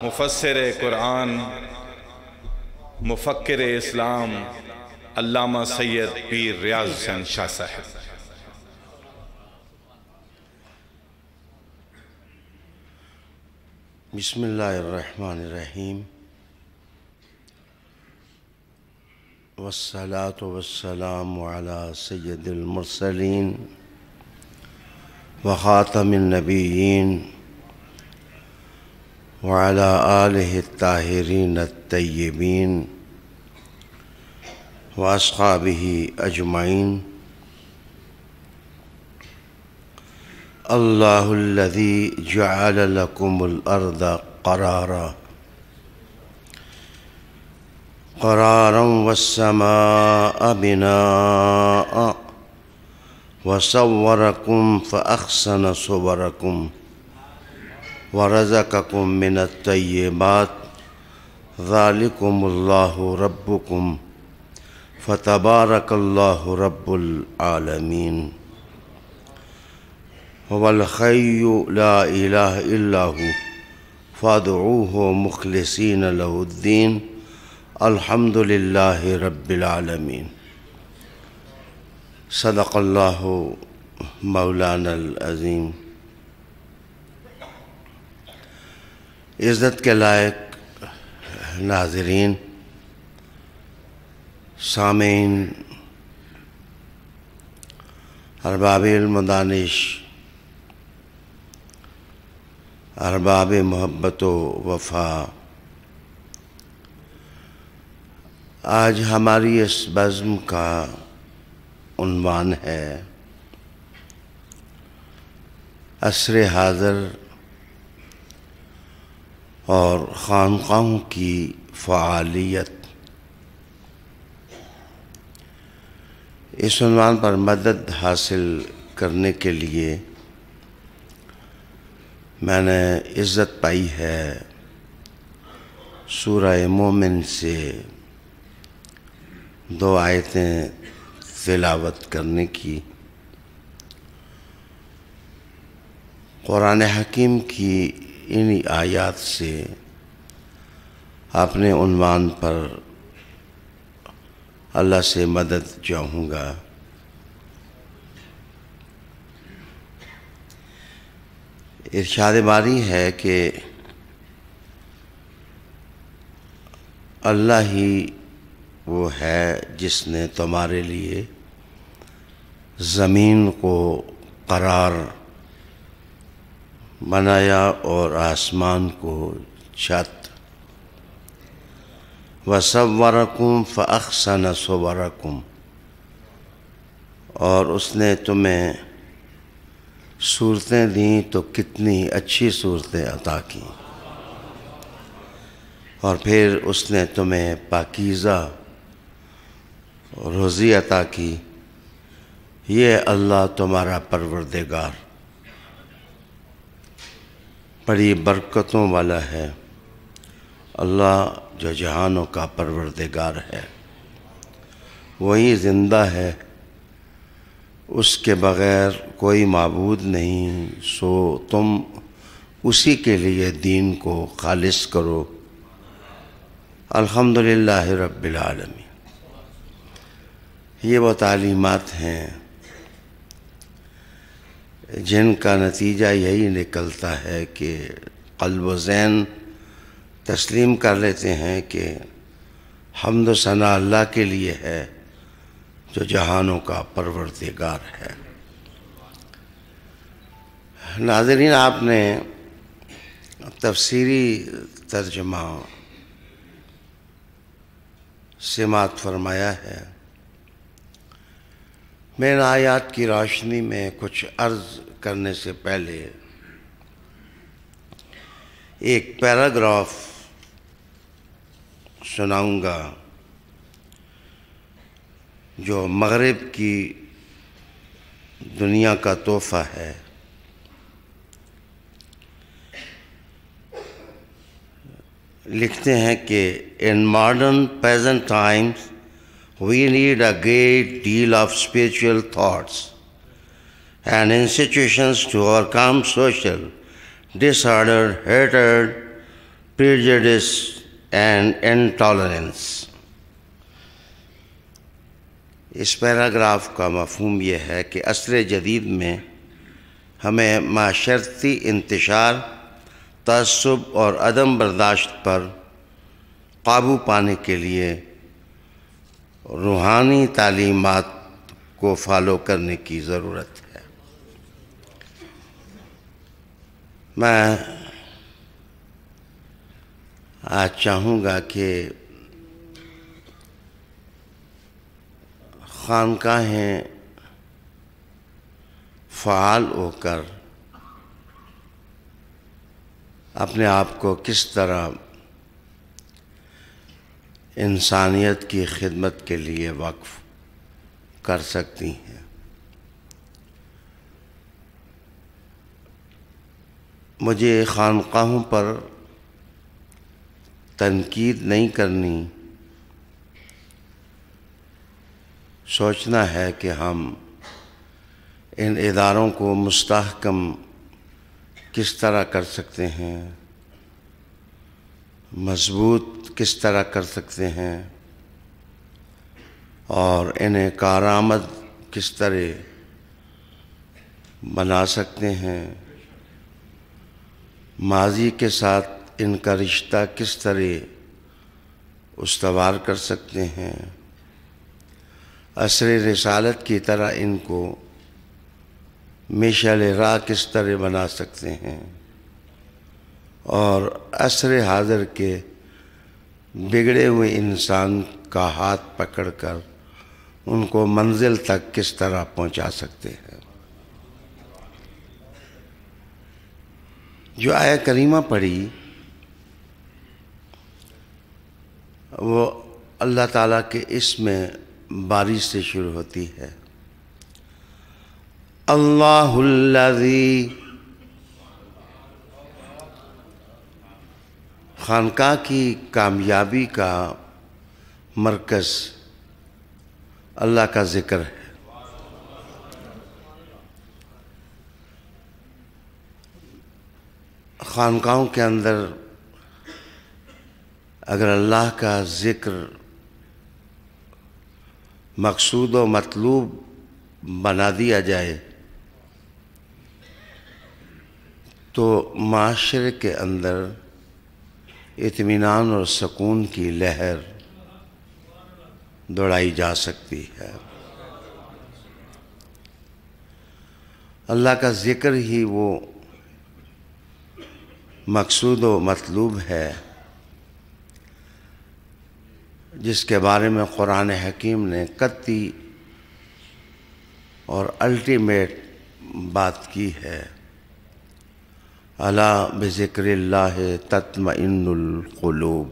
مفسر قرآن، مفکر اسلام علامہ سید پیر ریاض حسین شاہ صاحب۔ بسم اللہ الرحمن الرحیم، والصلاة والسلام علی سید المرسلین وخاتم النبیین وعلی آلہ الطاہرین الطیبین واصحابہ اجمعین۔ اللہ الذی جعل لکم الارض قرارا والسماء بناء وصورکم فاحسن صورکم ورزقکم من الطیبات ذالکم اللہ ربکم فتبارک اللہ رب العالمین۔ هو الحی لا الہ الا هو فادعوه مخلصین له الدین الحمد للہ رب العالمین۔ صدق اللہ مولانا العظیم۔ عزت کے لائق ناظرین، سامعین، ارباب المدانش، ارباب محبت و وفا، آج ہماری اس بزم کا عنوان ہے عصر حاضر اور خانقاہوں کی فعالیت۔ اس عنوان پر مدد حاصل کرنے کے لیے میں نے عزت پائی ہے سورہ مومن سے 2 آیتیں تلاوت کرنے کی۔ قرآن حکیم کی انہی آیات سے اپنے عنوان پر اللہ سے مدد چاہوں گا۔ ارشاد باری ہے کہ اللہ ہی وہ ہے جس نے تمہارے لیے زمین کو قرار بنایا اور آسمان کو چھت، وَصَوَّرَكُمْ فَأَحْسَنَ صُوَرَكُمْ، اور اس نے تمہیں صورتیں دیں تو کتنی اچھی صورتیں عطا کی، اور پھر اس نے تمہیں پاکیزہ روزی عطا کی۔ یہ اللہ تمہارا پروردگار بڑی برکتوں والا ہے، اللہ جو جہانوں کا پروردگار ہے، وہی زندہ ہے، اس کے بغیر کوئی معبود نہیں، سو تم اسی کے لیے دین کو خالص کرو۔ الحمدللہ رب العالمین۔ یہ وہ تعلیمات ہیں جن کا نتیجہ یہی نکلتا ہے کہ قلب و ذہن تسلیم کر لیتے ہیں کہ حمد و ثنا اللہ کے لیے ہے جو جہانوں کا پروردگار ہے۔ ناظرین، آپ نے تفسیری ترجمہ سماعت فرمایا ہے۔ میں ان آیات کی روشنی میں کچھ عرض کرنے سے پہلے ایک پیراگراف سناؤں گا جو مغرب کی دنیا کا تحفہ ہے۔ لکھتے ہیں کہ in modern peasant times we need a great deal of spiritual thoughts and institutions to overcome social disorder, hatred, prejudice and intolerance. اس پیراگراف کا مفہوم یہ ہے کہ عصر جدید میں ہمیں معاشرتی انتشار، تعصب اور عدم برداشت پر قابو پانے کے لیے روحانی تعلیمات کو فالو کرنے کی ضرورت ہے۔ میں آج چاہوں گا کہ خانقاہیں فعال ہو کر اپنے آپ کو کس طرح انسانیت کی خدمت کے لیے وقف کر سکتی ہیں۔ مجھے خانقاہوں پر تنقید نہیں کرنی، سوچنا ہے کہ ہم ان اداروں کو مستحکم کس طرح کر سکتے ہیں، مضبوط کس طرح کر سکتے ہیں، اور انہیں کارآمد کس طرح بنا سکتے ہیں، ماضی کے ساتھ ان کا رشتہ کس طرح استوار کر سکتے ہیں، عصر رسالت کی طرح ان کو مشعل راہ کس طرح بنا سکتے ہیں، اور عصر حاضر کے بگڑے ہوئے انسان کا ہاتھ پکڑ کر ان کو منزل تک کس طرح پہنچا سکتے ہیں۔ جو آیہ کریمہ پڑھی وہ اللہ تعالیٰ کے اسم باری سے شروع ہوتی ہے۔ اللہ الذی، خانقاہ کی کامیابی کا مرکز اللہ کا ذکر ہے۔ خانقاہوں کے اندر اگر اللہ کا ذکر مقصود و مطلوب بنا دیا جائے تو معاشرے کے اندر اطمینان اور سکون کی لہر دوڑائی جا سکتی ہے۔ اللہ کا ذکر ہی وہ مقصود و مطلوب ہے جس کے بارے میں قرآن حکیم نے قطعی اور الٹیمیٹ بات کی ہے۔ الا بذکر اللہ تطمئن القلوب،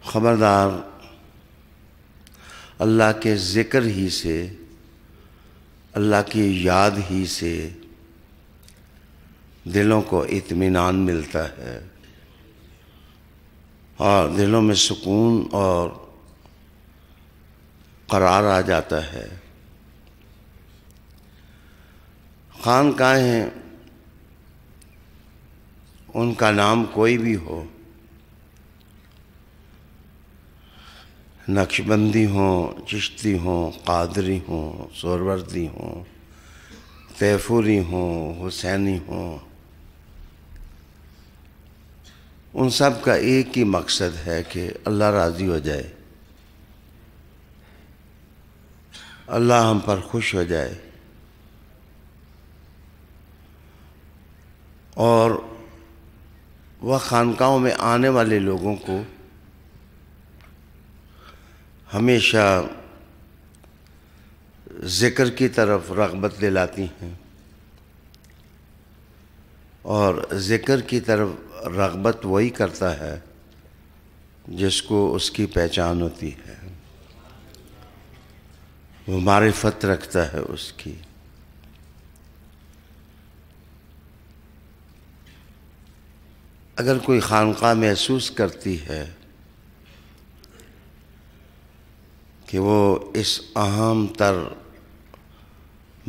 خبردار اللہ کے ذکر ہی سے، اللہ کی یاد ہی سے دلوں کو اطمینان ملتا ہے اور دلوں میں سکون اور قرار آ جاتا ہے۔ خانقاہیں ان کا نام کوئی بھی ہو، نقشبندی ہوں، چشتی ہوں، قادری ہوں، سہروردی ہوں، طیفوری ہوں، حسینی ہوں، ان سب کا ایک ہی مقصد ہے کہ اللہ راضی ہو جائے، اللہ ہم پر خوش ہو جائے، اور وہ خانقاہوں میں آنے والے لوگوں کو ہمیشہ ذکر کی طرف رغبت دلاتی ہیں، اور ذکر کی طرف رغبت وہی کرتا ہے جس کو اس کی پہچان ہوتی ہے، وہ معرفت رکھتا ہے اس کی۔ اگر کوئی خانقاہ محسوس کرتی ہے کہ وہ اس اہم تر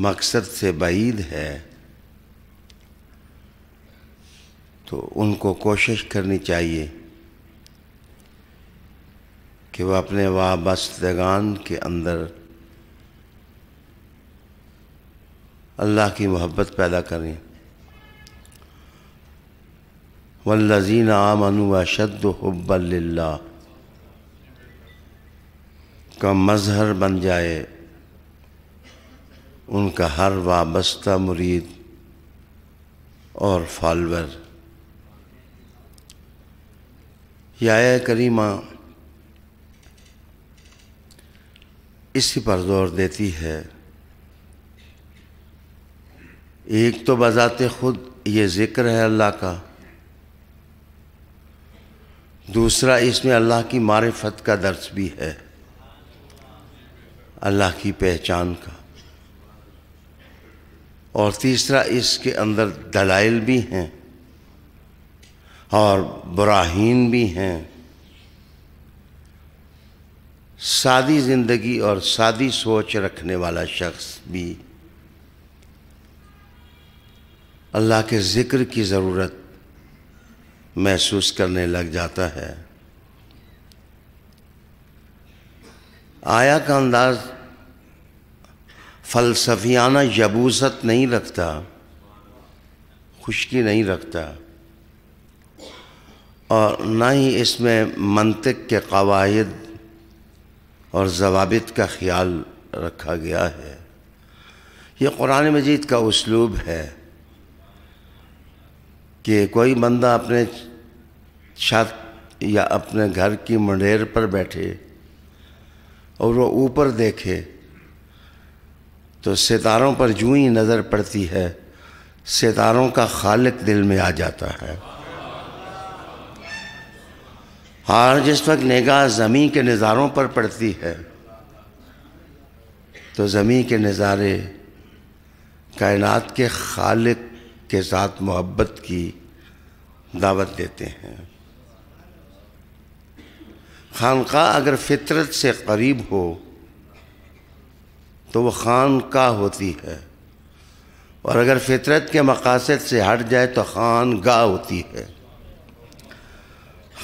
مقصد سے بعید ہے تو ان کو کوشش کرنی چاہیے کہ وہ اپنے وابستگان کے اندر اللہ کی محبت پیدا کریں۔ والذین آمنوا اشد حبا للہ کا مظہر بن جائے ان کا ہر وابستہ مرید اور فالور۔ یہ آیہ کریمہ اسی پر زور دیتی ہے۔ ایک تو بذات خود یہ ذکر ہے اللہ کا، دوسرا اس میں اللہ کی معرفت کا درس بھی ہے، اللہ کی پہچان کا، اور تیسرا اس کے اندر دلائل بھی ہیں اور براہین بھی ہیں۔ سادی زندگی اور سادی سوچ رکھنے والا شخص بھی اللہ کے ذکر کی ضرورت محسوس کرنے لگ جاتا ہے۔ آیا کا انداز فلسفیانہ یبوست نہیں رکھتا، خشکی نہیں رکھتا، اور نہ ہی اس میں منطق کے قواعد اور ضوابط کا خیال رکھا گیا ہے۔ یہ قرآن مجید کا اسلوب ہے کہ کوئی بندہ اپنے چھت یا اپنے گھر کی منڈیر پر بیٹھے اور وہ اوپر دیکھے تو ستاروں پر جوں ہی نظر پڑتی ہے ستاروں کا خالق دل میں آ جاتا ہے، اور جس وقت نگاہ زمین کے نظاروں پر پڑتی ہے تو زمین کے نظارے کائنات کے خالق کے ساتھ محبت کی دعوت دیتے ہیں۔ خانقاہ اگر فطرت سے قریب ہو تو وہ خانقاہ ہوتی ہے، اور اگر فطرت کے مقاصد سے ہٹ جائے تو خانگاہ ہوتی ہے۔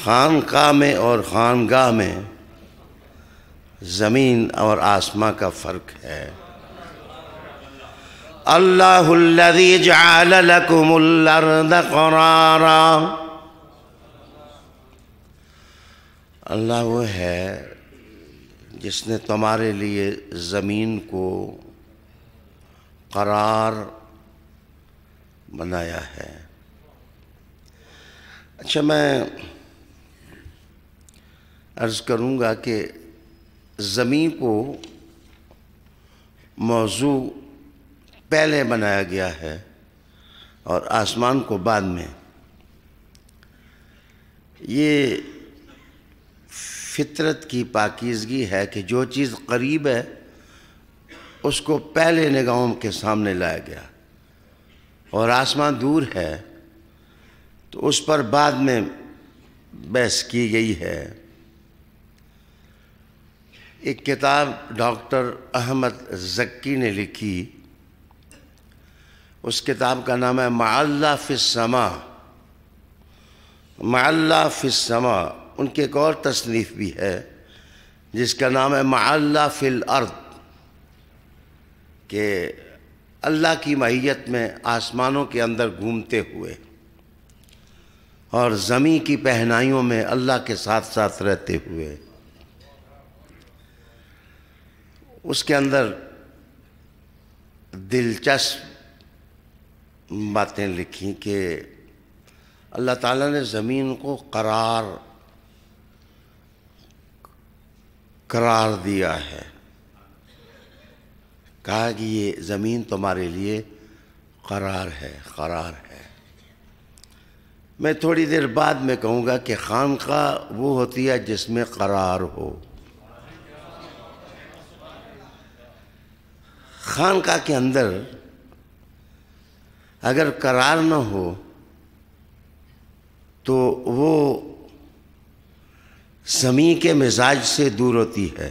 خانقاہ میں اور خانگاہ میں زمین اور آسمان کا فرق ہے۔ اللہ الذی جعل لکم الارض قرارا، اللہ وہ ہے جس نے تمہارے لیے زمین کو قرار بنایا ہے۔ اچھا، میں عرض کروں گا کہ زمین کو موضوع پہلے بنایا گیا ہے اور آسمان کو بعد میں۔ یہ فطرت کی پاکیزگی ہے کہ جو چیز قریب ہے اس کو پہلے نگاہوں کے سامنے لایا گیا، اور آسمان دور ہے تو اس پر بعد میں بحث کی گئی ہے۔ ایک کتاب ڈاکٹر احمد زکی نے لکھی، اس کتاب کا نام ہے معلی فی السماء۔ معلی فی السماء۔ ان کی ایک اور تصنیف بھی ہے جس کا نام ہے معلی فی الارض، کہ اللہ کی معیت میں آسمانوں کے اندر گھومتے ہوئے اور زمین کی پہنائیوں میں اللہ کے ساتھ ساتھ رہتے ہوئے۔ اس کے اندر دلچسپ باتیں لکھیں کہ اللہ تعالیٰ نے زمین کو قرار دیا ہے، کہا کہ یہ زمین تمہارے لیے قرار ہے۔ میں تھوڑی دیر بعد میں کہوں گا کہ خانقاہ وہ ہوتی ہے جس میں قرار ہو۔ خانقاہ کے اندر اگر قرار نہ ہو تو وہ زمین کے مزاج سے دور ہوتی ہے،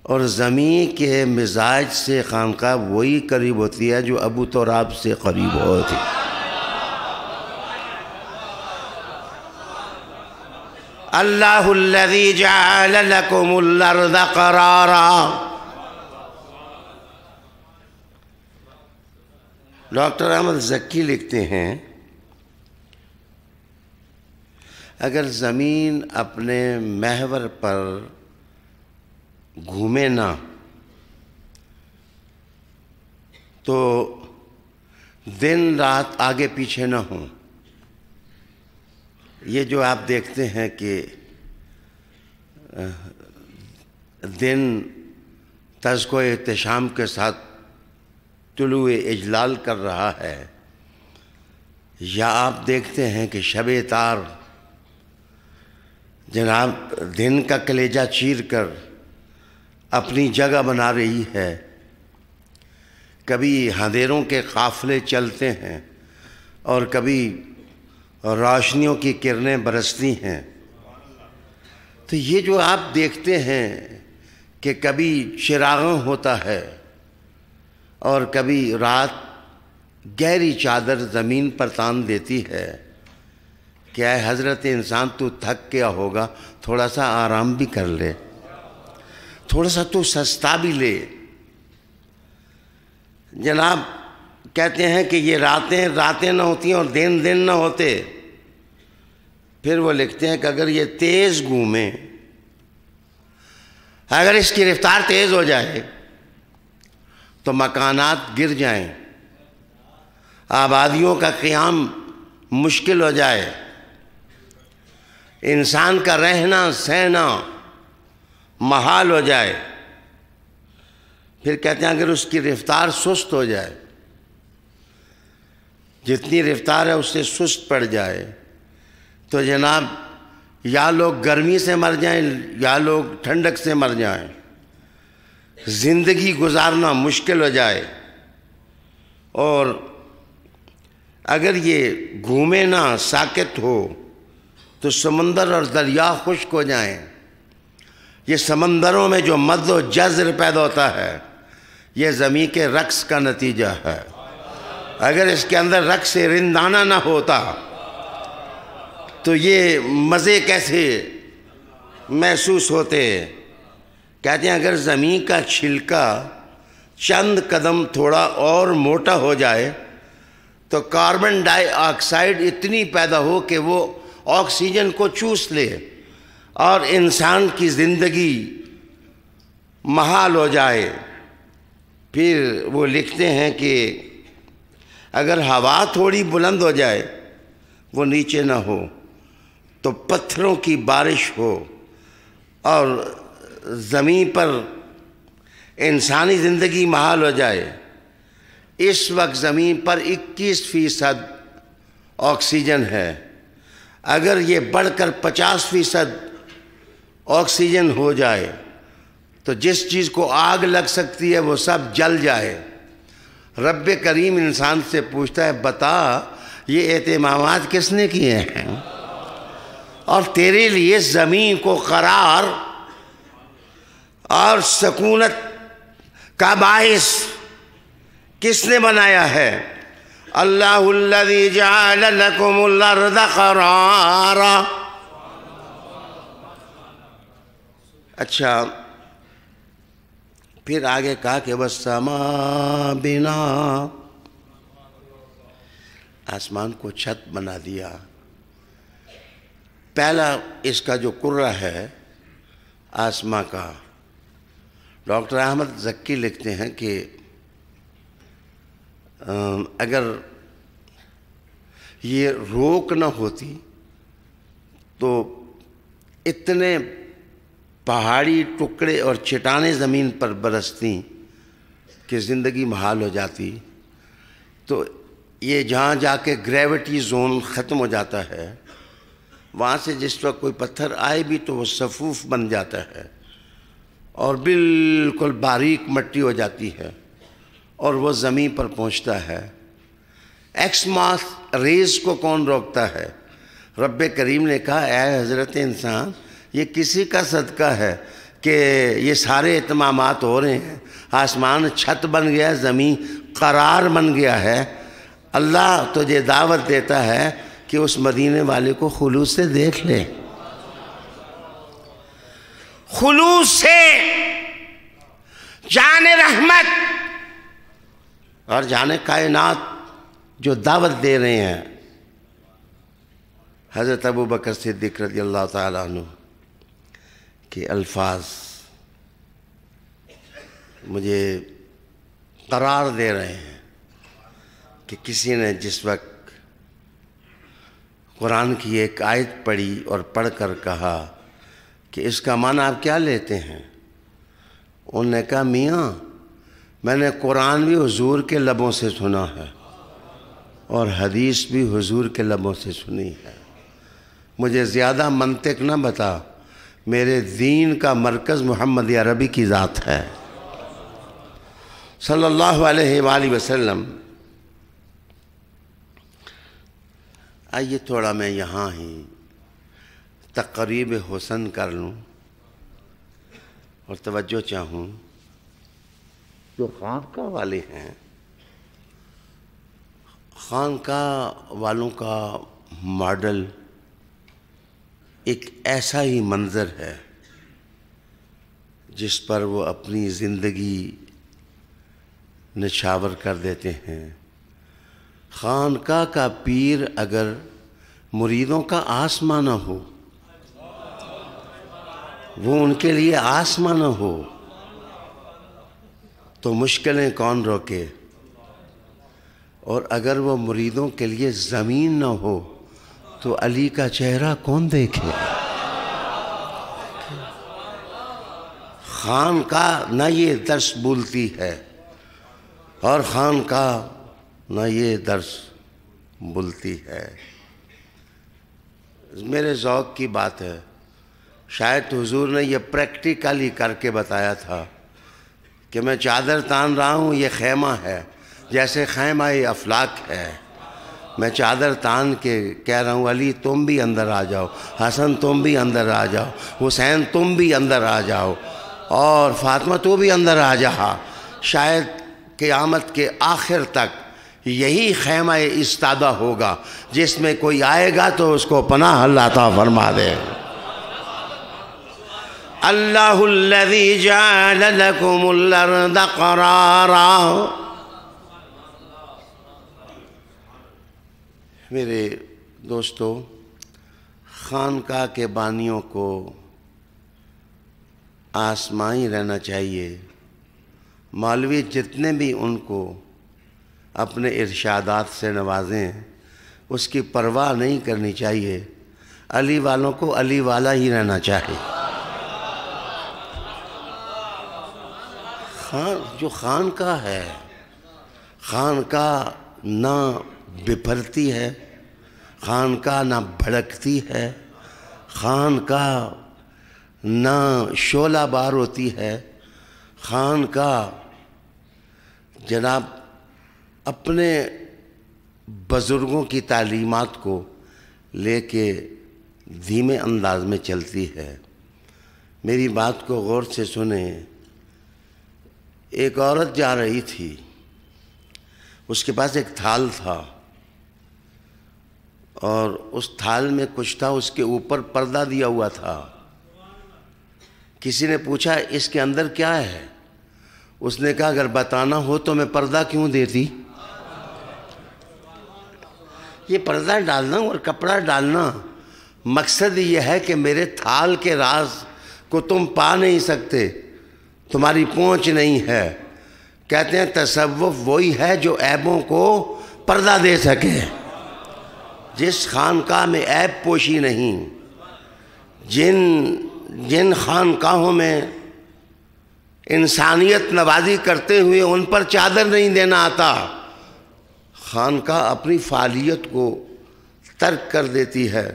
اور زمین کے مزاج سے خانقاہ وہی قریب ہوتی ہے جو ابو تراب سے قریب ہوتی ہے۔ اللہ الذی جعل لکم الارض قرارا۔ ڈاکٹر احمد زکی لکھتے ہیں اگر زمین اپنے محور پر گھومے نہ تو دن رات آگے پیچھے نہ ہوں۔ یہ جو آپ دیکھتے ہیں کہ دن تزک و احتشام کے ساتھ طلوع اجلال کر رہا ہے، یا آپ دیکھتے ہیں کہ شب تار جناب دن کا کلیجہ چیر کر اپنی جگہ بنا رہی ہے، کبھی اندھیروں کے قافلے چلتے ہیں اور کبھی روشنیوں کی کرنیں برستی ہیں، تو یہ جو آپ دیکھتے ہیں کہ کبھی چراغاں ہوتا ہے اور کبھی رات گہری چادر زمین پر تان دیتی ہے کہ اے حضرت انسان تو تھک گیا ہوگا، تھوڑا سا آرام بھی کر لے، تھوڑا سا تو سستا بھی لے۔ جناب کہتے ہیں کہ یہ راتیں نہ ہوتی اور دن نہ ہوتے، پھر وہ لکھتے ہیں کہ اگر یہ تیز گھومے، اگر اس کی رفتار تیز ہو جائے تو مکانات گر جائیں، آبادیوں کا قیام مشکل ہو جائے، انسان کا رہنا سہنا محال ہو جائے۔ پھر کہتے ہیں اگر اس کی رفتار سست ہو جائے، جتنی رفتار ہے اس سے سست پڑ جائے، تو جناب یا لوگ گرمی سے مر جائیں یا لوگ ٹھنڈک سے مر جائیں، زندگی گزارنا مشکل ہو جائے۔ اور اگر یہ گھومے نہ ساکت ہو تو سمندر اور دریا خشک ہو جائیں۔ یہ سمندروں میں جو مد و جزر پیدا ہوتا ہے یہ زمین کے رقص کا نتیجہ ہے۔ اگر اس کے اندر رقص رندانہ نہ ہوتا تو یہ مزے کیسے محسوس ہوتے؟ کہتے ہیں اگر زمین کا چھلکا چند قدم تھوڑا اور موٹا ہو جائے تو کاربن ڈائی آکسائڈ اتنی پیدا ہو کہ وہ آکسیجن کو چوس لے اور انسان کی زندگی محال ہو جائے۔ پھر وہ لکھتے ہیں کہ اگر ہوا تھوڑی بلند ہو جائے، وہ نیچے نہ ہو، تو پتھروں کی بارش ہو اور زمین پر انسانی زندگی محال ہو جائے۔ اس وقت زمین پر 21% آکسیجن ہے، اگر یہ بڑھ کر 50% آکسیجن ہو جائے تو جس چیز کو آگ لگ سکتی ہے وہ سب جل جائے۔ رب کریم انسان سے پوچھتا ہے بتا یہ اہتمامات کس نے کیے ہیں، اور تیرے لیے زمین کو قرار اور سکونت کا باعث کس نے بنایا ہے؟ اللہ الذی جعل لکم الارض قرارا۔ اچھا پھر آگے کہا کہ والسماء بنا، آسمان کو چھت بنا دیا۔ پہلا اس کا جو کرہ ہے آسمان کا، ڈاکٹر احمد زکی لکھتے ہیں کہ اگر یہ روک نہ ہوتی تو اتنے پہاڑی ٹکڑے اور چٹانیں زمین پر برستی کہ زندگی محال ہو جاتی۔ تو یہ جہاں جا کے گریوٹی زون ختم ہو جاتا ہے، وہاں سے جس وقت کوئی پتھر آئے بھی تو وہ صفوف بن جاتا ہے اور بالکل باریک مٹی ہو جاتی ہے اور وہ زمین پر پہنچتا ہے۔ ایکس ماس ریز کو کون روکتا ہے؟ رب کریم نے کہا اے حضرت انسان یہ کسی کا صدقہ ہے کہ یہ سارے اہتمامات ہو رہے ہیں، آسمان چھت بن گیا، زمین قرار بن گیا ہے۔ اللہ تجھے دعوت دیتا ہے کہ اس مدینے والے کو خلوص سے دیکھ لے، خلوص سے جان رحمت اور جان کائنات جو دعوت دے رہے ہیں حضرت ابوبکر صدیق رضی اللہ تعالیٰ عنہ کے الفاظ مجھے قرار دے رہے ہیں کہ کسی نے جس وقت قرآن کی ایک آیت پڑھی اور پڑھ کر کہا کہ اس کا معنی آپ کیا لیتے ہیں؟ انہوں نے کہا میاں میں نے قرآن بھی حضور کے لبوں سے سنا ہے اور حدیث بھی حضور کے لبوں سے سنی ہے، مجھے زیادہ منطق نہ بتا، میرے دین کا مرکز محمد عربی کی ذات ہے صلی اللہ علیہ وآلہ وسلم۔ آئیے تھوڑا میں یہاں ہی تقریب حسن کر لوں اور توجہ چاہوں۔ جو خانقاہ والے ہیں، خانقاہ والوں کا ماڈل ایک ایسا ہی منظر ہے جس پر وہ اپنی زندگی نچھاور کر دیتے ہیں۔ خانقاہ کا پیر اگر مریدوں کا آسماں نہ ہو، وہ ان کے لیے آسماں نہ ہو تو مشکلیں کون روکے، اور اگر وہ مریدوں کے لیے زمین نہ ہو تو علی کا چہرہ کون دیکھے؟ خانقاہ نہ یہ درس بولتی ہے اور خانقاہ نہ یہ درس بولتی ہے۔ میرے ذوق کی بات ہے، شاید حضور نے یہ پریکٹیکلی کر کے بتایا تھا کہ میں چادر تان رہا ہوں، یہ خیمہ ہے جیسے خیمہ افلاک ہے، میں چادر تان کے کہہ رہا ہوں علی تم بھی اندر آ جاؤ، حسن تم بھی اندر آ جاؤ، حسین تم بھی اندر آ جاؤ، اور فاطمہ تو بھی اندر آ جا۔ شاید قیامت کے آخر تک یہی خیمہ استادہ ہوگا، جس میں کوئی آئے گا تو اس کو پناہ اللہ عطا فرما دے۔ اللہ الذی جعل لکم الارض قرارا۔ میرے دوستو، خانقاہ کے بانیوں کو آسمائی رہنا چاہیے، مولوی جتنے بھی ان کو اپنے ارشادات سے نوازیں اس کی پرواہ نہیں کرنی چاہیے، علی والوں کو علی والا ہی رہنا چاہیے۔ جو خانقاہ ہے، خانقاہ نہ بپھرتی ہے، خانقاہ نہ بھڑکتی ہے، خانقاہ نہ شعلہ بار ہوتی ہے، خانقاہ جناب اپنے بزرگوں کی تعلیمات کو لے کے دھیمے انداز میں چلتی ہے۔ میری بات کو غور سے سنیں۔ ایک عورت جا رہی تھی، اس کے پاس ایک تھال تھا اور اس تھال میں کچھ تھا، اس کے اوپر پردہ دیا ہوا تھا۔ کسی نے پوچھا اس کے اندر کیا ہے؟ اس نے کہا اگر بتانا ہو تو میں پردہ کیوں دیتی؟ یہ پردہ ڈالنا اور کپڑا ڈالنا مقصد یہ ہے کہ میرے تھال کے راز کو تم پا نہیں سکتے، تمہاری پہنچ نہیں ہے۔ کہتے ہیں تصوف وہی ہے جو عیبوں کو پردہ دے سکے۔ جس خانقاہ میں عیب پوشی نہیں، جن خانقاہوں میں انسانیت نوازی کرتے ہوئے ان پر چادر نہیں دینا آتا، خانقاہ اپنی فعالیت کو ترک کر دیتی ہے۔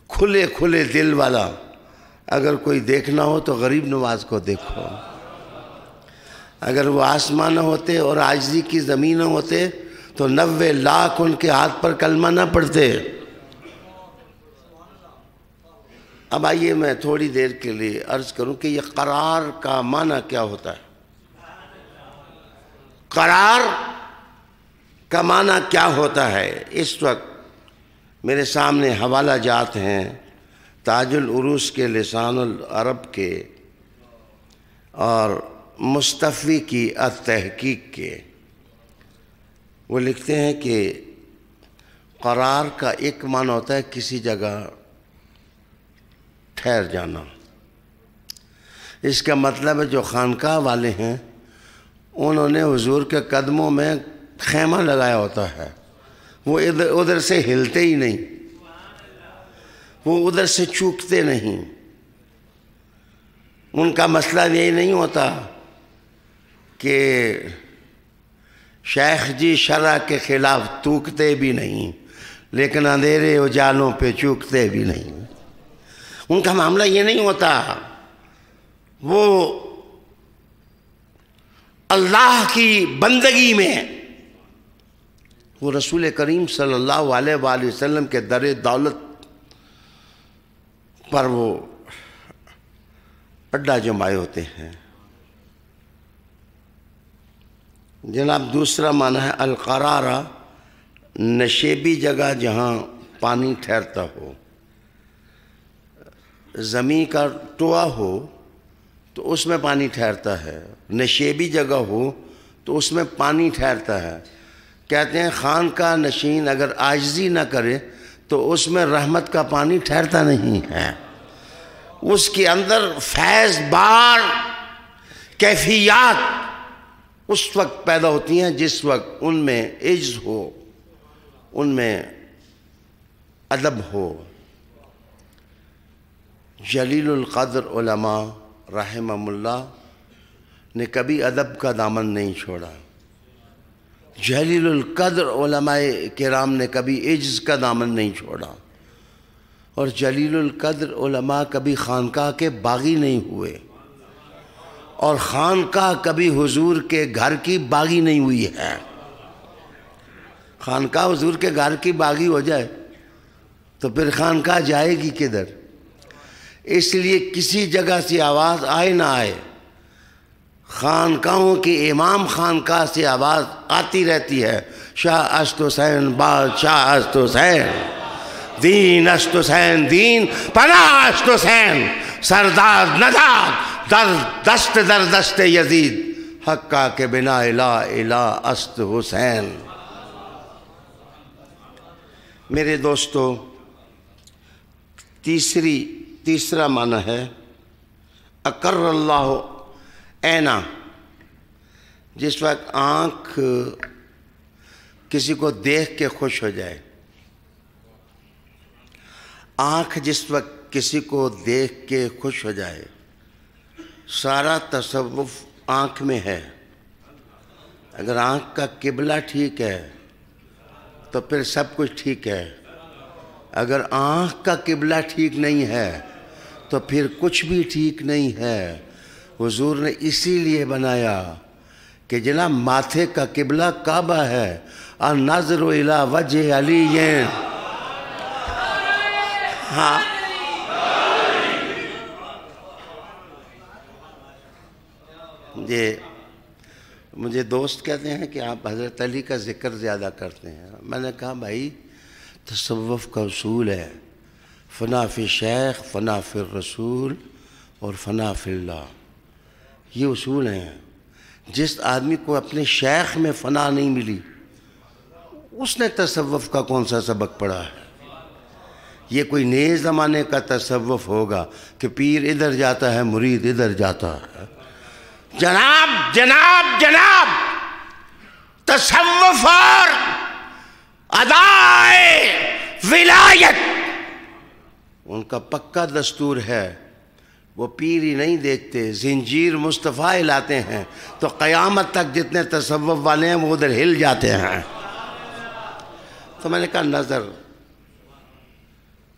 کھلے کھلے دل والا اگر کوئی دیکھنا ہو تو غریب نواز کو دیکھو۔ اگر وہ آسمان ہوتے اور عاجزی کی زمین ہوتے تو 90 لاکھ ان کے ہاتھ پر کلمہ نہ پڑھتے۔ اب آئیے میں تھوڑی دیر کے لیے عرض کروں کہ یہ قرار کا معنی کیا ہوتا ہے۔ قرار کا معنی کیا ہوتا ہے؟ اس وقت میرے سامنے حوالہ جات ہیں تاج العروس کے لسان العرب کے اور مصطفی کی التحقیق کے، وہ لکھتے ہیں کہ قرار کا ایک معنی ہوتا ہے کسی جگہ ٹھہر جانا۔ اس کا مطلب ہے جو خانقاہ والے ہیں انہوں نے حضور کے قدموں میں خیمہ لگایا ہوتا ہے، وہ ادھر سے ہلتے ہی نہیں، وہ ادھر سے چوکتے نہیں۔ ان کا مسئلہ یہی نہیں ہوتا کہ شیخ جی شرع کے خلاف توکتے بھی نہیں لیکن اندھیرے اجالوں پہ چوکتے بھی نہیں۔ ان کا معاملہ یہ نہیں ہوتا، وہ اللہ کی بندگی میں وہ رسول کریم صلی اللہ علیہ وآلہ وسلم کے در دولت پر وہ اڈا جمائے ہوتے ہیں۔ جناب دوسرا معنی ہے القرارہ، نشیبی جگہ جہاں پانی ٹھہرتا ہو، زمین کا ٹوا ہو تو اس میں پانی ٹھہرتا ہے، نشیبی جگہ ہو تو اس میں پانی ٹھہرتا ہے۔ کہتے ہیں خانقاہ نشین اگر عاجزی نہ کرے تو اس میں رحمت کا پانی ٹھہرتا نہیں ہے، اس کے اندر فیض بار کیفیات اس وقت پیدا ہوتی ہیں جس وقت ان میں عجز ہو، ان میں ادب ہو۔ جلیل القدر علماء رحمہم اللہ نے کبھی ادب کا دامن نہیں چھوڑا، جلیل القدر علماء کرام نے کبھی عجز کا دامن نہیں چھوڑا، اور جلیل القدر علماء کبھی خانقاہ کے باغی نہیں ہوئے، اور خانقاہ کبھی حضور کے گھر کی باغی نہیں ہوئی ہے۔ خانقاہ حضور کے گھر کی باغی ہو جائے تو پھر خانقاہ جائے گی کدھر؟ اس لیے کسی جگہ سے آواز آئے نہ آئے، خانقاہوں کی امام خانقاہ سے آواز آتی رہتی ہے، شاہ است حسین بادشاہ است حسین، دین است حسین دین، پناہ است حسین، سردار نداد در دست یزید، حقا کے بنا الہ الہ است حسین۔ میرے دوستو، تیسرا معنی ہے اقر اللہ عینا، جس وقت آنکھ کسی کو دیکھ کے خوش ہو جائے، آنکھ جس وقت کسی کو دیکھ کے خوش ہو جائے، سارا تصوف آنکھ میں ہے۔ اگر آنکھ کا قبلہ ٹھیک ہے تو پھر سب کچھ ٹھیک ہے، اگر آنکھ کا قبلہ ٹھیک نہیں ہے تو پھر کچھ بھی ٹھیک نہیں ہے۔ حضور نے اسی لیے بنایا کہ جناب ماتھے کا قبلہ کعبہ ہے، النظر الی وجہ علی، ہاں مجھے دوست کہتے ہیں کہ آپ حضرت علی کا ذکر زیادہ کرتے ہیں۔ میں نے کہا بھائی تصوف کا اصول ہے فنا فی شیخ، فنا فی الرسول، اور فنا فی اللہ، یہ اصول ہیں۔ جس آدمی کو اپنے شیخ میں فنا نہیں ملی اس نے تصوف کا کون سا سبق پڑھا ہے؟ یہ کوئی نئے زمانے کا تصوف ہوگا کہ پیر ادھر جاتا ہے مرید ادھر جاتا ہے۔ جناب جناب جناب، تصوف اور ادائے ولایت ان کا پکا دستور ہے، وہ پیر ہی نہیں دیکھتے، زنجیر مصطفیٰ لاتے ہیں تو قیامت تک جتنے تصوف والے ہیں وہ ادھر ہل جاتے ہیں۔ تو میں نے کہا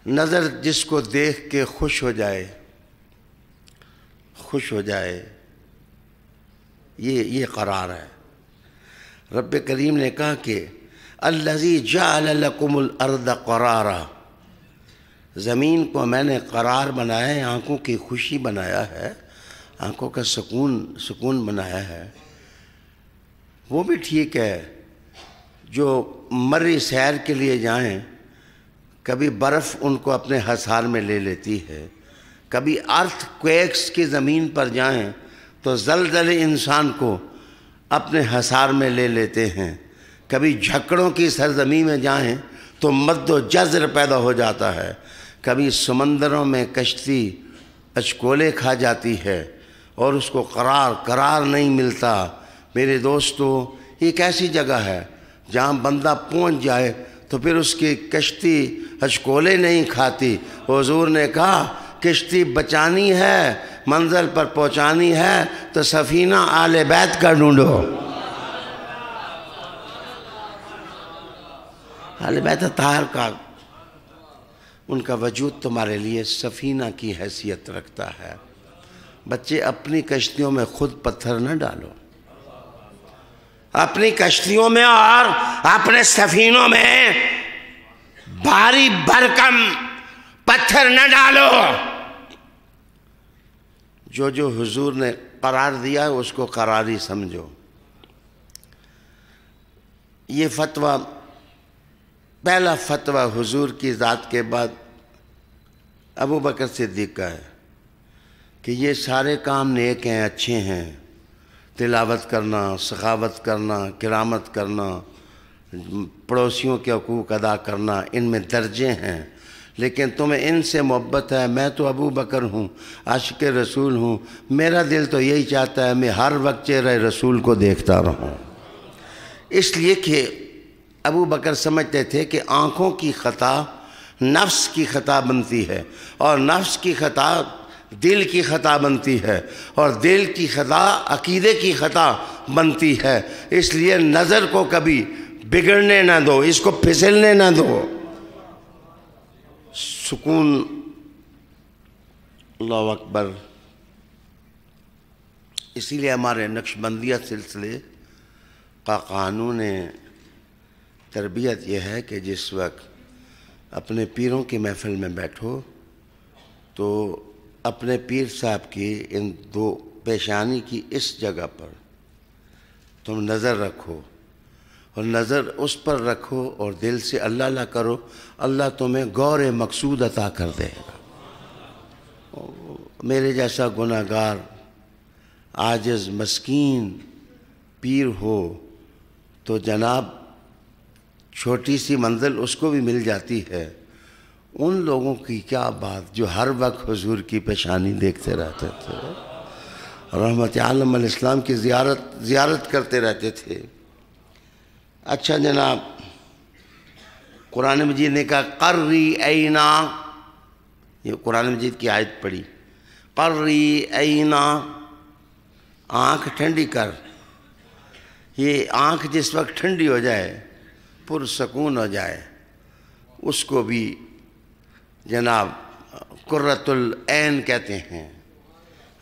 نظر جس کو دیکھ کے خوش ہو جائے یہ قرار ہے۔ رب کریم نے کہا کہ الذی جعل لکم الارض قرارا، زمین کو میں نے قرار بنایا ہے، آنکھوں کی خوشی بنایا ہے، آنکھوں کا سکون بنایا ہے۔ وہ بھی ٹھیک ہے جو مری سیر کے لیے جائیں، کبھی برف ان کو اپنے حصار میں لے لیتی ہے، کبھی ارتھ کویکس کی زمین پر جائیں تو زلزلے انسان کو اپنے حصار میں لے لیتے ہیں. کبھی جھکڑوں کی سرزمین میں جائیں تو مد و جزر پیدا ہو جاتا ہے. کبھی سمندروں میں کشتی اچکولے کھا جاتی ہے اور اس کو قرار نہیں ملتا. میرے دوستو، یہ ایک ایسی جگہ ہے جہاں بندہ پہنچ جائے تو پھر اس کی کشتی اچکولے نہیں کھاتی. حضور نے کہا کشتی بچانی ہے، منزل پر پہنچانی ہے تو سفینہ آل بیت کا ڈھونڈو. آل بیت طاہر کا، ان کا وجود تمہارے لیے سفینہ کی حیثیت رکھتا ہے. بچے اپنی کشتیوں میں خود پتھر نہ ڈالو، اپنی کشتیوں میں اور اپنے سفینوں میں بھاری بھرکم پتھر نہ ڈالو. جو حضور نے قرار دیا ہے اس کو قراری سمجھو. یہ فتویٰ، پہلا فتویٰ حضور کی ذات کے بعد ابو بکر صدیق کا ہے کہ یہ سارے کام نیک ہیں، اچھے ہیں. تلاوت کرنا، سخاوت کرنا، کرامت کرنا، پڑوسیوں کے حقوق ادا کرنا، ان میں درجے ہیں. لیکن تمہیں ان سے محبت ہے. میں تو ابو بکر ہوں، عاشق رسول ہوں. میرا دل تو یہی چاہتا ہے میں ہر وقت چہرہ رسول کو دیکھتا رہوں. اس لیے کہ ابو بکر سمجھتے تھے کہ آنکھوں کی خطا نفس کی خطا بنتی ہے، اور نفس کی خطا دل کی خطا بنتی ہے، اور دل کی خطا عقیدے کی خطا بنتی ہے. اس لیے نظر کو کبھی بگڑنے نہ دو، اس کو پھسلنے نہ دو. سکون. اللہ اکبر. اسی لیے ہمارے نقشبندیہ سلسلے کا قانون تربیت یہ ہے کہ جس وقت اپنے پیروں کی محفل میں بیٹھو تو اپنے پیر صاحب کی ان دو پیشانی کی اس جگہ پر تم نظر رکھو، اور نظر اس پر رکھو اور دل سے اللہ اللہ کرو. اللہ تمہیں غور مقصود عطا کر دے گا. میرے جیسا گناہگار عاجز مسکین پیر ہو تو جناب چھوٹی سی منزل اس کو بھی مل جاتی ہے. ان لوگوں کی کیا بات جو ہر وقت حضور کی پیشانی دیکھتے رہتے تھے، رحمت عالم علیہ السلام کی زیارت کرتے رہتے تھے. اچھا جناب، قرآن مجید نے کہا قری عینا، یہ قرآن مجید کی آیت پڑھی، قری عینا، آنکھ ٹھنڈی کر. یہ آنکھ جس وقت ٹھنڈی ہو جائے، پرسکون ہو جائے، اس کو بھی جناب قرۃ العین کہتے ہیں،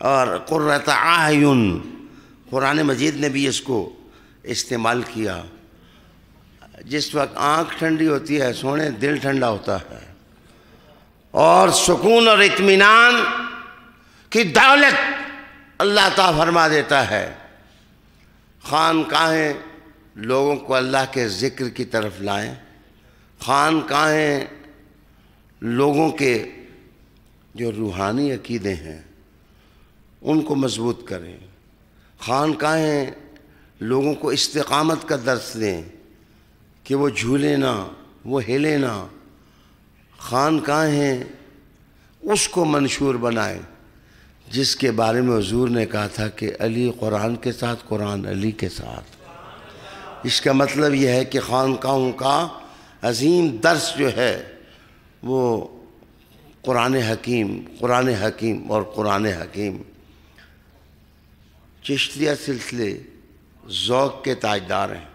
اور قرۃ اعین قرآن مجید نے بھی اس کو استعمال کیا. جس وقت آنکھ ٹھنڈی ہوتی ہے سونے دل ٹھنڈا ہوتا ہے، اور سکون اور اطمینان کی دولت اللہ عطا فرما دیتا ہے. خانقاہیں لوگوں کو اللہ کے ذکر کی طرف لائیں، خانقاہیں لوگوں کے جو روحانی عقیدے ہیں ان کو مضبوط کریں، خانقاہیں لوگوں کو استقامت کا درس دیں کہ وہ جھولے نہ، وہ ہلے نہ. خانقاہیں اس کو منشور بنائیں جس کے بارے میں حضور نے کہا تھا کہ علی قرآن کے ساتھ، قرآن علی کے ساتھ. اس کا مطلب یہ ہے کہ خانقاہوں کا عظیم درس جو ہے وہ قرآن حکیم اور قرآن حکیم. چشتیہ سلسلے ذوق کے تاجدار ہیں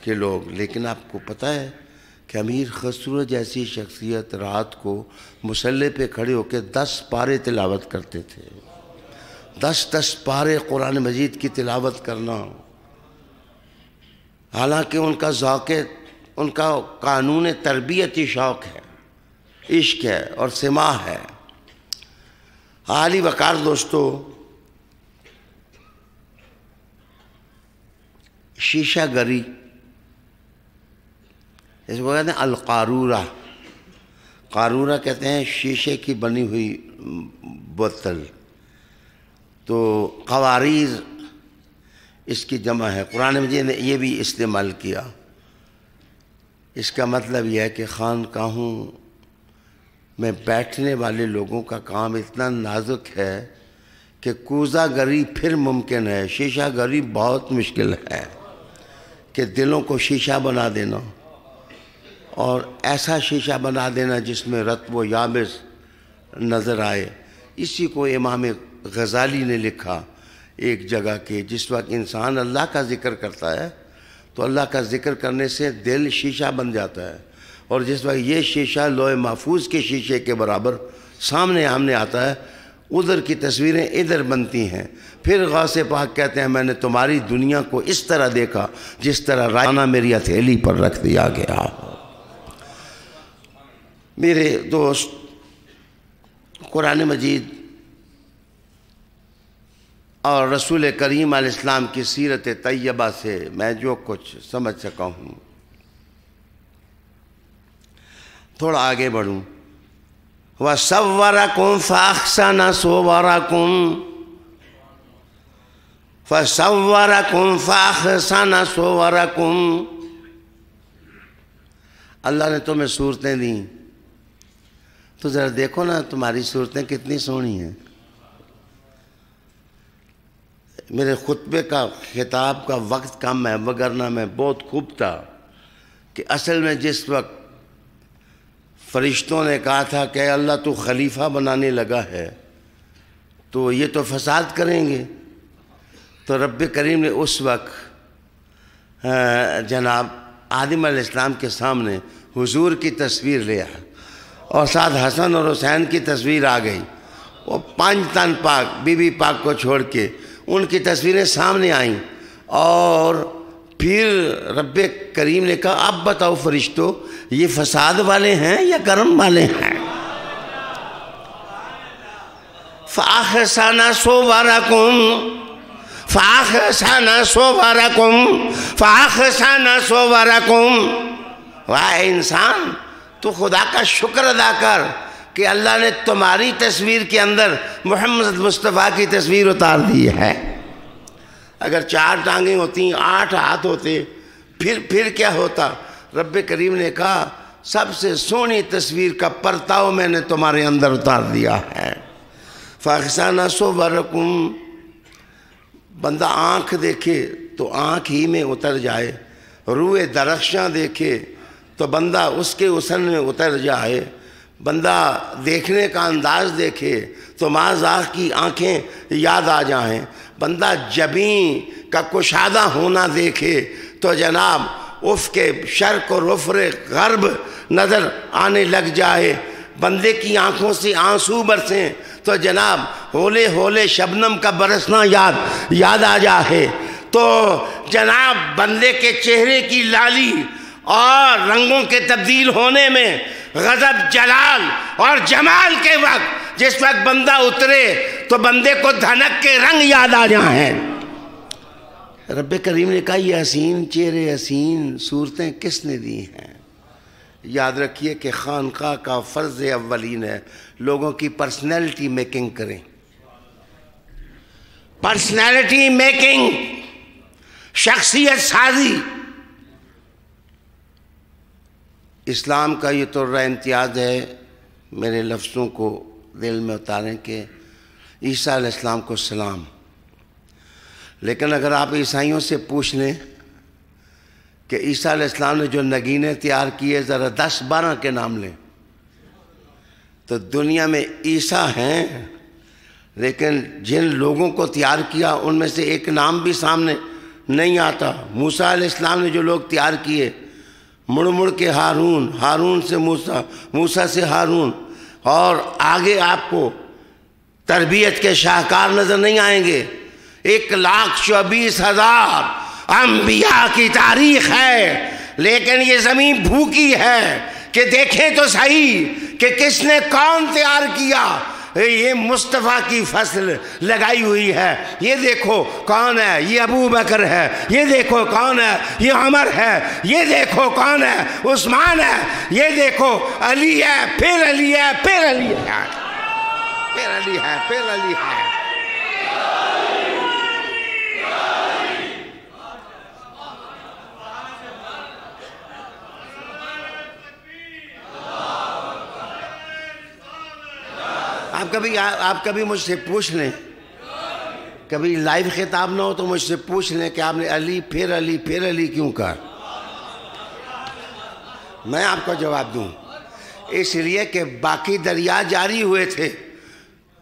کہ لوگ، لیکن آپ کو پتہ ہے کہ امیر خسرو جیسی شخصیت رات کو مصلی پہ کھڑے ہو کے 10 پارے تلاوت کرتے تھے. 10 پارے قرآن مجید کی تلاوت کرنا، حالانکہ ان کا ذوق، ان کا قانون تربیتی شوق ہے، عشق ہے اور سماع ہے. عالی وقار دوستو، شیشہ گری، اس کو کہتے ہیں القارورہ. قارورہ کہتے ہیں شیشے کی بنی ہوئی بوتل. تو قواریض اس کی جمع ہے، قرآن مجید نے یہ بھی استعمال کیا۔ اس کا مطلب یہ ہے کہ خانقاہوں میں بیٹھنے والے لوگوں کا کام اتنا نازک ہے کہ کوزہ گری پھر ممکن ہے، شیشہ گری بہت مشکل ہے، کہ دلوں کو شیشہ بنا دینا، اور ایسا شیشہ بنا دینا جس میں رطب و یابس نظر آئے۔ اسی کو امام غزالی نے لکھا ایک جگہ کہ جس وقت انسان اللہ کا ذکر کرتا ہے تو اللہ کا ذکر کرنے سے دل شیشہ بن جاتا ہے، اور جس وقت یہ شیشہ لوح محفوظ کے شیشے کے برابر سامنے آتا ہے، ادھر کی تصویریں ادھر بنتی ہیں۔ پھر غوث پاک کہتے ہیں میں نے تمہاری دنیا کو اس طرح دیکھا جس طرح رائنا میری ہتھیلی پر رکھ دیا گیا۔ میرے دوست، قرآن مجید اور رسول کریم علیہ السلام کی سیرت طیبہ سے میں جو کچھ سمجھ سکا ہوں، تھوڑا آگے بڑھوں۔ وَصَوَّرَكُمْ فَأَحْسَنَ صُوَرَكُمْ فَصَوَّرَكُمْ فَأَحْسَنَ صُوَرَكُمْ۔ اللہ نے تمہیں صورتیں دیں تو ذرا دیکھو نا تمہاری صورتیں کتنی سونی ہیں۔ میرے خطبے کا خطاب کا وقت کم ہے، وگرنہ میں بہت خوب تھا کہ اصل میں جس وقت فرشتوں نے کہا تھا کہ اللہ تو خلیفہ بنانے لگا ہے تو یہ تو فساد کریں گے، تو رب کریم نے اس وقت جناب آدم علیہ السلام کے سامنے حضور کی تصویر لیا، اور ساتھ حسن اور حسین کی تصویر آ گئی، وہ 5 تن پاک بی بی پاک کو چھوڑ کے ان کی تصویریں سامنے آئیں، اور پھر رب کریم نے کہا اب بتاؤ فرشتوں یہ فساد والے ہیں یا کرم والے ہیں؟ فَأَحْسَنَ صُوَرَكُمْ فَأَحْسَنَ صُوَرَكُمْ فَأَحْسَنَ صُوَرَكُمْ۔ واہ انسان، تو خدا کا شکر ادا کر کہ اللہ نے تمہاری تصویر کے اندر محمد مصطفیٰ کی تصویر اتار دی ہے۔ اگر 4 ٹانگیں ہوتی، 8 ہاتھ ہوتے، پھر کیا ہوتا؟ رب کریم نے کہا سب سے سونی تصویر کا پرتاؤ میں نے تمہارے اندر اتار دیا ہے۔ فَأَحْسَنَ صُوَرَكُمْ۔ بندہ آنکھ دیکھے تو آنکھ ہی میں اتر جائے، روئے درخشاں دیکھے تو بندہ اس کے حسن میں اتر جائے، بندہ دیکھنے کا انداز دیکھے تو ماذاق کی آنکھیں یاد آ جائیں، بندہ جبیں کا کشادہ ہونا دیکھے تو جناب افق شرق اور افق غرب نظر آنے لگ جائے، بندے کی آنکھوں سے آنسو برسیں تو جناب ہولے ہولے شبنم کا برسنا یاد آ جائے، تو جناب بندے کے چہرے کی لالی اور رنگوں کے تبدیل ہونے میں غضب جلال اور جمال کے وقت جس وقت بندہ اترے تو بندے کو دھنک کے رنگ یاد آ جائیں۔ رب کریم نے کہا یہ حسین چہرے حسین صورتیں کس نے دی ہیں؟ یاد رکھیے کہ خانقاہ کا فرض اولین ہے لوگوں کی پرسنالٹی میکنگ کریں، پرسنالٹی میکنگ، شخصیت سازی۔ اسلام کا یہ تو امتیاز ہے، میرے لفظوں کو دل میں اتاریں کہ عیسیٰ علیہ السلام کو سلام، لیکن اگر آپ عیسائیوں سے پوچھ لیں کہ عیسیٰ علیہ السلام نے جو نگینے تیار کیے ذرا 10-12 کے نام لیں، تو دنیا میں عیسیٰ ہیں لیکن جن لوگوں کو تیار کیا ان میں سے ایک نام بھی سامنے نہیں آتا۔ موسیٰ علیہ السلام نے جو لوگ تیار کیے، مڑ کے ہارون، ہارون سے موسیٰ، موسیٰ سے ہارون، اور آگے آپ کو تربیت کے شاہکار نظر نہیں آئیں گے۔ 1,24,000 انبیاء کی تاریخ ہے، لیکن یہ زمین بھوکی ہے کہ دیکھیں تو صحیح کہ کس نے کون تیار کیا۔ یہ مصطفیٰ کی فصل لگائی ہوئی ہے، یہ دیکھو کون ہے، یہ ابو بکر ہے، یہ دیکھو کون ہے، یہ عمر ہے، یہ دیکھو کون ہے، عثمان ہے، یہ دیکھو علی ہے، پھر علی ہے، پھر علی ہے، پھر علی ہے، پھر علی ہے۔ آپ کبھی مجھ سے پوچھ لیں، کبھی لائیو خطاب نہ ہو تو مجھ سے پوچھ لیں کہ آپ نے علی پھر علی پھر علی کیوں کہا؟ میں آپ کو جواب دوں، اس لیے کہ باقی دریا جاری ہوئے تھے،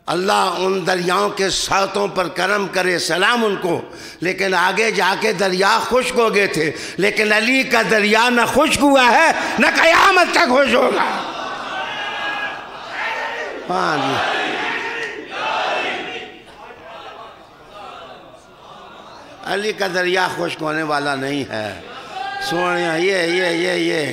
اللہ ان دریاؤں کے ساتھوں پر کرم کرے، سلام ان کو، لیکن آگے جا کے دریا خشک ہو گئے تھے، لیکن علی کا دریا نہ خشک ہوا ہے نہ قیامت تک خشک ہوگا۔ ہاں جی، علی کا دریا خشک ہونے والا نہیں ہے۔ سوڑیاں یہ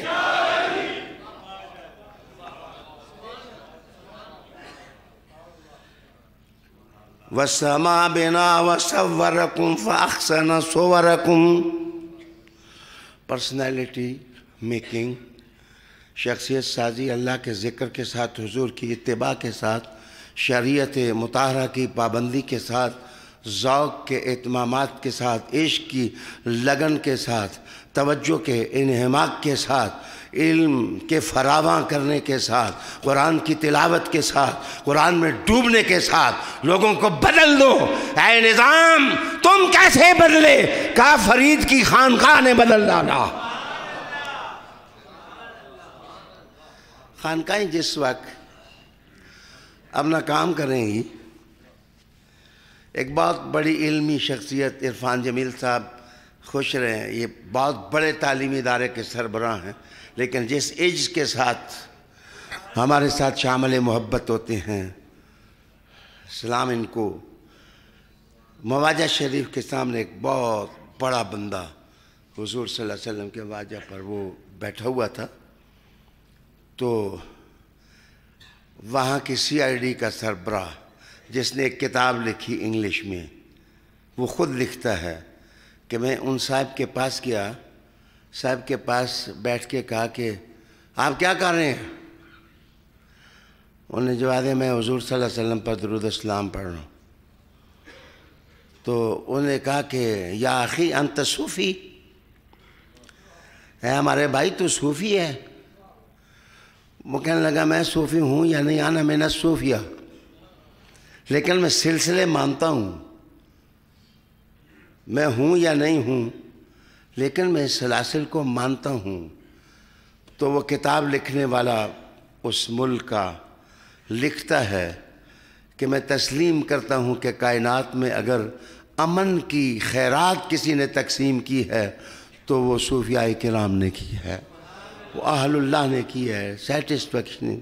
وَالسَّمَاءَ بِنَا وَصَوَّرَكُمْ فَأَحْسَنَ صُوَرَكُمْ، پرسنالٹی میکنگ، شخصیت سازی اللہ کے ذکر کے ساتھ، حضور کی اتباع کے ساتھ، شریعت مطہرہ کی پابندی کے ساتھ، ذوق کے اہتمامات کے ساتھ، عشق کی لگن کے ساتھ، توجہ کے انہماک کے ساتھ، علم کے فراواں کرنے کے ساتھ، قرآن کی تلاوت کے ساتھ، قرآن میں ڈوبنے کے ساتھ لوگوں کو بدل دو۔ اے نظام تم کیسے بدلے؟ کہا فرید کی خانقاہ نے بدل ڈالا۔ خانقاہیں جس وقت اپنا کام کریں گی، ایک بہت بڑی علمی شخصیت عرفان جمیل صاحب خوش رہے، یہ بہت بڑے تعلیمی ادارے کے سربراہ ہیں، لیکن جس عجز کے ساتھ ہمارے ساتھ شامل محبت ہوتے ہیں، سلام ان کو۔ مواجہ شریف کے سامنے ایک بہت بڑا بندہ حضور صلی اللہ علیہ وسلم کے واجہ پر وہ بیٹھا ہوا تھا، تو وہاں کی CID کا سربراہ جس نے ایک کتاب لکھی انگلش میں، وہ خود لکھتا ہے کہ میں ان صاحب کے پاس گیا، صاحب کے پاس بیٹھ کے کہا کہ آپ کیا کر رہے ہیں؟ انہوں نے جواب دیا میں حضور صلی اللہ علیہ وسلم پر درود اسلام پڑھ رہا ہوں۔ تو انہوں نے کہا کہ یا اخی انت صوفی، اے ہمارے بھائی تو صوفی ہے؟ وہ کہنے لگا میں صوفی ہوں یا نہیں، آنا میں نے صوفیہ، لیکن میں سلسلے مانتا ہوں، میں ہوں یا نہیں ہوں لیکن میں سلاسل کو مانتا ہوں۔ تو وہ کتاب لکھنے والا اس ملک کا لکھتا ہے کہ میں تسلیم کرتا ہوں کہ کائنات میں اگر امن کی خیرات کسی نے تقسیم کی ہے تو وہ صوفیاء کرام نے کی ہے، وہ اہل اللہ نے کی ہے۔ سیٹسفیکشن،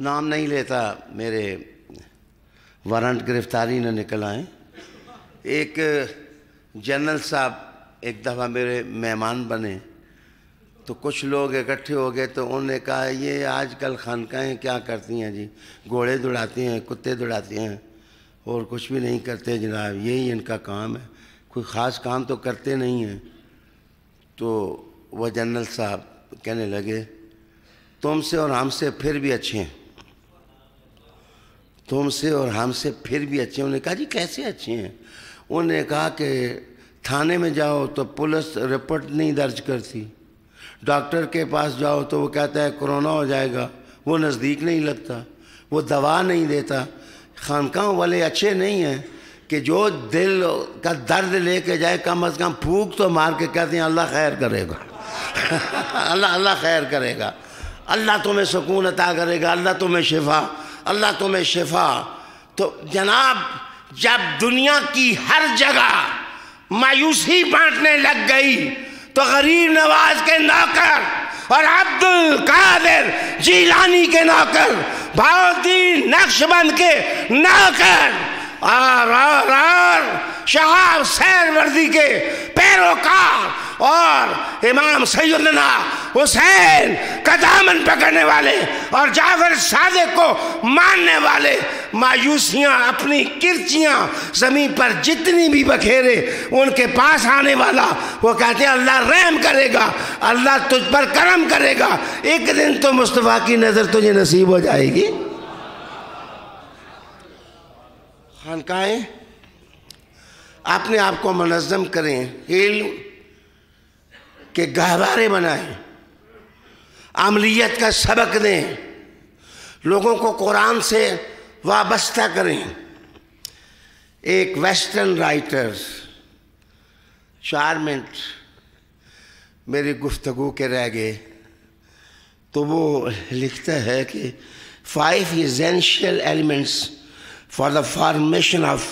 نام نہیں لیتا، میرے وارنٹ گرفتاری نہ نکل آئیں۔ ایک جنرل صاحب ایک دفعہ میرے مہمان بنے، تو کچھ لوگ اکٹھے ہو گئے، تو انہوں نے کہا یہ آج کل خانقاہیں کیا کرتی ہیں جی، گھوڑے دوڑاتی ہیں، کتے دوڑاتی ہیں، اور کچھ بھی نہیں کرتے جناب، یہی ان کا کام ہے، کوئی خاص کام تو کرتے نہیں ہیں۔ تو وہ جنرل صاحب کہنے لگے تم سے اور ہم سے پھر بھی اچھے ہیں، تم سے اور ہم سے پھر بھی اچھے ہیں۔ انہوں نے کہا جی کیسے اچھے ہیں؟ انہوں نے کہا کہ تھانے میں جاؤ تو پولیس رپورٹ نہیں درج کرتی، ڈاکٹر کے پاس جاؤ تو وہ کہتا ہے کرونا ہو جائے گا، وہ نزدیک نہیں لگتا، وہ دوا نہیں دیتا۔ خانقاہوں والے اچھے نہیں ہیں کہ جو دل کا درد لے کے جائے، کم از کم پھونک تو مار کے کہتے ہیں اللہ خیر کرے گا، اللہ خیر کرے گا، اللہ تمہیں سکون عطا کرے گا، اللہ تمہیں شفا، اللہ تمہیں شفا۔ تو جناب جب دنیا کی ہر جگہ مایوسی بانٹنے لگ گئی تو غریب نواز کے نوکر اور عبد القادر جیلانی کے نوکر، بہاؤالدین نقشبند کے نوکر اور شہاب سہروردی کے پیروکار اور امام سیدنا حسین کا دامن پکڑنے والے اور جعفر صادق کو ماننے والے، مایوسیاں اپنی کرچیاں زمین پر جتنی بھی بکھیرے، ان کے پاس آنے والا وہ کہتے ہیں اللہ رحم کرے گا، اللہ تجھ پر کرم کرے گا، ایک دن تو مصطفیٰ کی نظر تجھے نصیب ہو جائے گی۔ خانقاہیں اپنے آپ کو منظم کریں، علم کے گہوارے بنائیں، عملیت کا سبق دیں، لوگوں کو قرآن سے وابستہ کریں۔ ایک ویسٹرن رائٹر 4 منٹ میری گفتگو کے رہ گئے، تو وہ لکھتا ہے کہ 5 essential elements for the formation of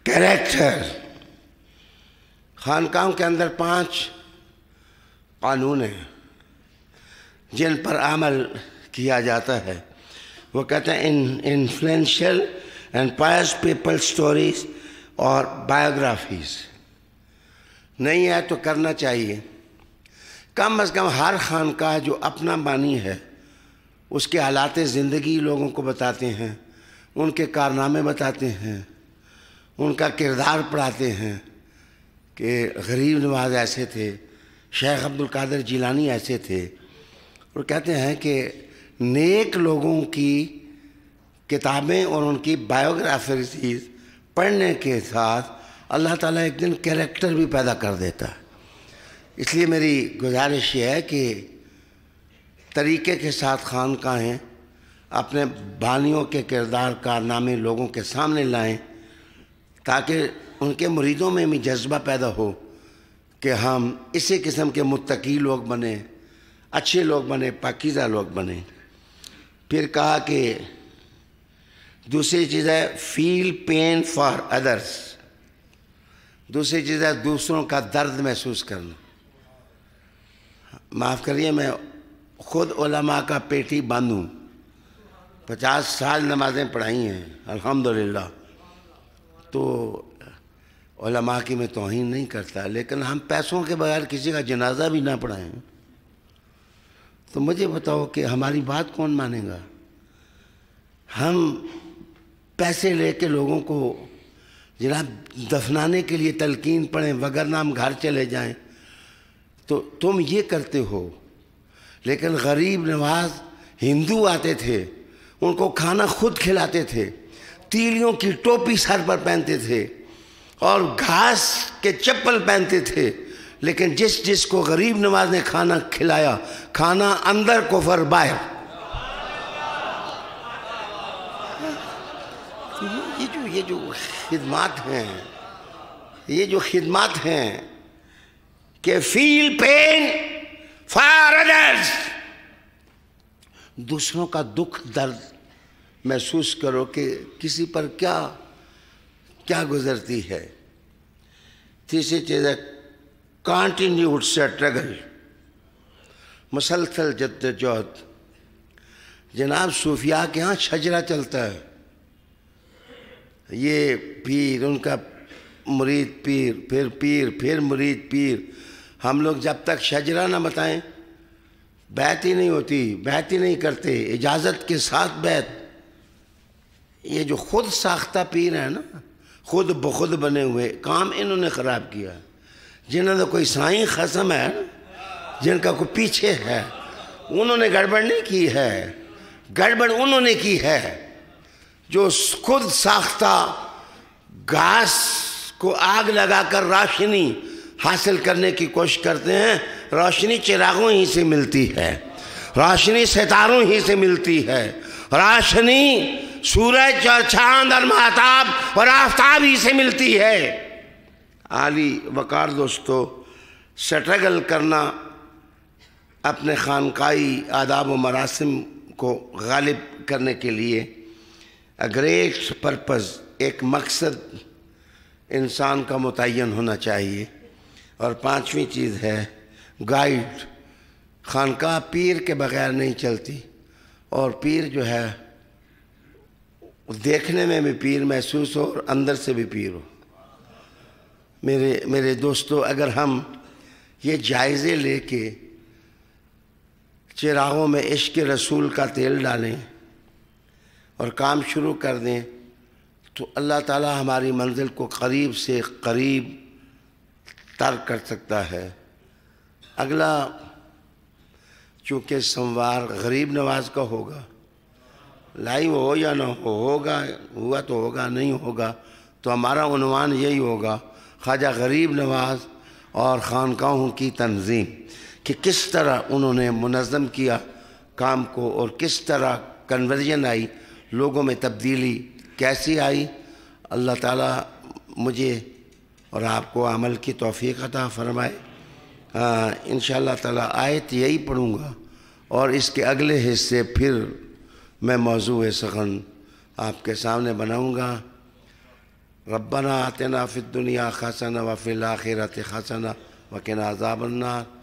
character۔ خانقاہوں کے اندر 5 قانون ہیں جن پر عمل کیا جاتا ہے۔ وہ کہتے ہیں influential and pious people stories اور biographies۔ نہیں ہے تو کرنا چاہیے۔ کم از کم ہر خانقاہ جو اپنا بانی ہے اس کے حالات زندگی لوگوں کو بتاتے ہیں، ان کے کارنامے بتاتے ہیں، ان کا کردار پڑھاتے ہیں کہ غریب نواز ایسے تھے، شیخ عبد القادر جیلانی ایسے تھے، اور کہتے ہیں کہ نیک لوگوں کی کتابیں اور ان کی بایوگرافیز پڑھنے کے ساتھ اللہ تعالیٰ ایک دن کریکٹر بھی پیدا کر دیتا ہے۔ اس لیے میری گزارش یہ ہے کہ طریقے کے ساتھ خانقاہیں اپنے بانیوں کے کردار کارنامے لوگوں کے سامنے لائیں تاکہ ان کے مریدوں میں بھی جذبہ پیدا ہو کہ ہم اسی قسم کے متقی لوگ بنیں، اچھے لوگ بنیں، پاکیزہ لوگ بنیں۔ پھر کہا کہ دوسری چیز ہے فیل پین فار ادرس، دوسری چیز ہے دوسروں کا درد محسوس کرنا۔ معاف کریے، میں خود علماء کا پیٹی بند ہوں، 50 سال نمازیں پڑھائی ہیں الحمدللہ، تو علماء کی میں توہین نہیں کرتا، لیکن ہم پیسوں کے بغیر کسی کا جنازہ بھی نہ پڑھائیں تو مجھے بتاؤ کہ ہماری بات کون مانے گا؟ ہم پیسے لے کے لوگوں کو جناب دفنانے کے لیے تلقین پڑھیں وگرنہ ہم گھر چلے جائیں، تو تم یہ کرتے ہو۔ لیکن غریب نواز ہندو آتے تھے، ان کو کھانا خود کھلاتے تھے، تیلیوں کی ٹوپی سر پر پہنتے تھے اور گھاس کے چپل پہنتے تھے، لیکن جس کو غریب نواز نے کھانا کھلایا، کھانا اندر کفر باہر۔ یہ جو خدمات ہیں، یہ جو خدمات ہیں کہ فیل پین فار ادرس، دوسروں کا دکھ درد محسوس کرو کہ کسی پر کیا گزرتی ہے۔ تیسری چیز ہے کنٹینیوڈ اسٹرگل، مسلسل جدوجہد۔ جناب صوفیاء کے ہاں شجرہ چلتا ہے، یہ پیر، ان کا مرید پیر، پھر پیر، پھر مرید پیر۔ ہم لوگ جب تک شجرہ نہ بتائیں بیعت ہی نہیں ہوتی، بیعت ہی نہیں کرتے، اجازت کے ساتھ بیعت۔ یہ جو خود ساختہ پیر ہیں نا، خود بخود بنے ہوئے، کام انہوں نے خراب کیا۔ جنہوں نے کوئی سائیں خصم ہے، جن کا کوئی پیچھے ہے، انہوں نے گڑبڑ نہیں کی ہے، گڑبڑ انہوں نے کی ہے جو خود ساختہ گھاس کو آگ لگا کر روشنی حاصل کرنے کی کوشش کرتے ہیں۔ روشنی چراغوں ہی سے ملتی ہے، روشنی ستاروں ہی سے ملتی ہے، روشنی سورج اور چاند اور مہتاب اور آفتاب ہی سے ملتی ہے۔ عالی وقار دوستو، سٹرگل کرنا اپنے خانقاہی آداب و مراسم کو غالب کرنے کے لیے گریٹ پرپز، ایک مقصد انسان کا متعین ہونا چاہیے۔ اور 5ویں چیز ہے گائیڈ۔ خانقاہ پیر کے بغیر نہیں چلتی، اور پیر جو ہے دیکھنے میں بھی پیر محسوس ہو اور اندر سے بھی پیر ہو۔ میرے دوستو، اگر ہم یہ جائزے لے کے چراغوں میں عشق رسول کا تیل ڈالیں اور کام شروع کر دیں تو اللہ تعالیٰ ہماری منزل کو قریب سے قریب تر کر سکتا ہے۔ اگلا چونکہ سموار غریب نواز کا ہوگا، لائیو ہو یا نہ ہوگا، ہوا تو ہوگا، نہیں ہوگا تو ہمارا عنوان یہی ہوگا، خواجہ غریب نواز اور خانقاہوں کی تنظیم۔ کہ کس طرح انہوں نے منظم کیا کام کو اور کس طرح کنورژن آئی، لوگوں میں تبدیلی کیسی آئی۔ اللہ تعالیٰ مجھے اور آپ کو عمل کی توفیق عطا فرمائے۔ انشاءاللہ تعالیٰ آیت یہی پڑھوں گا اور اس کے اگلے حصے پھر میں موضوع سخن آپ کے سامنے بناؤں گا۔ ربنا آتنا فی الدنیا حسنہ وفی الآخرۃ حسنہ وقنا عذاب النار۔